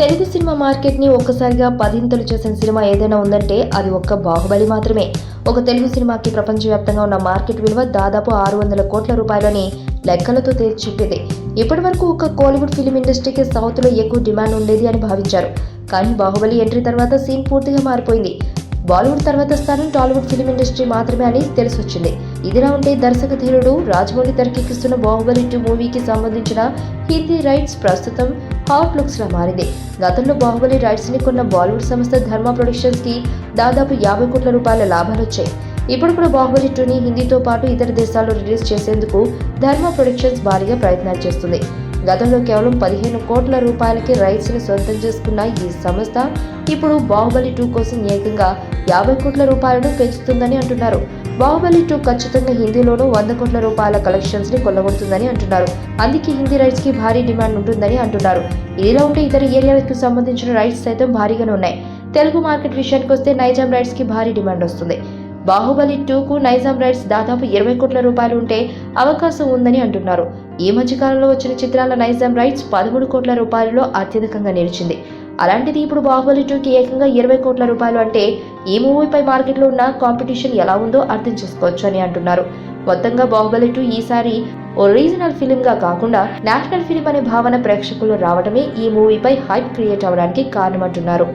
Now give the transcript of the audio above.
Telugu cinema market ని ఒక్కసారిగా పదింతలు చేసిన సినిమా ఏదైనా ఉందంటే అది ఒక్క బాహుబలి మాత్రమే. ఒక తెలుగు సినిమాకి ప్రపంచవ్యాప్తంగా ఉన్న మార్కెట్ విలువ దాదాపు 600 కోట్ల రూపాయలని లెక్కలతో తేల్చి చెప్పింది. ఇప్పటి వరకు ఒక కోలీవుడ్ ఫిలిం ఇండస్ట్రీకి సౌత్ లో ఎక్కువ డిమాండ్ ఉండేది అని భావించారు. కానీ బాహుబలి ఎంట్రీ తర్వాత సీన్ పూర్తిగా మారిపోయింది. బాలీవుడ్ తర్వాత స్థానం టాలీవుడ్ ఫిలిం ఇండస్ట్రీ మాత్రమే అని తెలిసొచ్చింది. ఇదిలా ఉంటే దర్శక ధీరుడు రాజమౌళి తెరకెక్కిస్తున్న బాహుబలి 2 మూవీకి సంబంధించిన హిందీ రైట్స్ ప్రస్తుతం హాట్ లుక్స్ లా మారింది. గతంలో బాహుబలి రైట్స్ ని కొన్న బాలీవుడ్ సంస్థ ధర్మ ప్రొడక్షన్స్ కి దాదాపు 50 కోట్ల రూపాయల లాభాలు వచ్చాయి. ఇప్పుడు కూడా బాహుబలి 2ని హిందీతో పాటు ఇతర దేశాల్లో రిలీజ్ చేసేందుకు ధర్మ ప్రొడక్షన్స్ భారీగా ప్రయత్నాలు చేస్తుంది. గతంలో కేవలం 15 కోట్ల రూపాయలకి రైట్స్ ని సొంతం చేసుకున్న ఈ సంస్థ ఇప్పుడు బాహుబలి 2 కోసం ఏకంగా 50 కోట్ల రూపాయలను పెంచుతుందని అంటున్నారు. బాహుబలి 2 ఖచ్చితంగా హిందీలోనూ 100 కోట్ల రూపాయల కలెక్షన్స్ ని కొల్లగొడుతుందని అంటున్నారు. అందుకే హిందీ రైట్స్ కి భారీ డిమాండ్ ఉంటుందని అంటున్నారు. ఇదిలా ఉంటే ఇతర ఏరియాలకు సంబంధించిన రైట్స్ సైతం భారీగానే ఉన్నాయి. తెలుగు మార్కెట్ విషయానికి వస్తే నైజాం రైట్స్ కి భారీ డిమాండ్ వస్తుంది. బాహుబలి 2కు నైజాం రైట్స్ దాదాపు 20 కోట్ల రూపాయలు ఉంటే అవకాశం ఉందని అంటున్నారు. ఈ మధ్య కాలంలో వచ్చిన చిత్రాల నైజాం రైట్స్ 13 కోట్ల రూపాయలలో అత్యధికంగా నిలిచింది. అలాంటిది ఇప్పుడు బాహుబలి 2కి ఏకంగా 20 కోట్ల రూపాయలు అంటే ఈ మూవీపై మార్కెట్లో ఉన్న కాంపిటీషన్ ఎలా ఉందో అర్థం చేసుకోవచ్చు అని అంటున్నారు. మొత్తంగా బాహుబలి 2 ఈసారి ఓ రీజనల్ ఫిలిం గా కాకుండా నేషనల్ ఫిలిం అనే భావన ప్రేక్షకుల్లో రావడమే ఈ మూవీపై హైప్ క్రియేట్ అవడానికి కారణమంటున్నారు.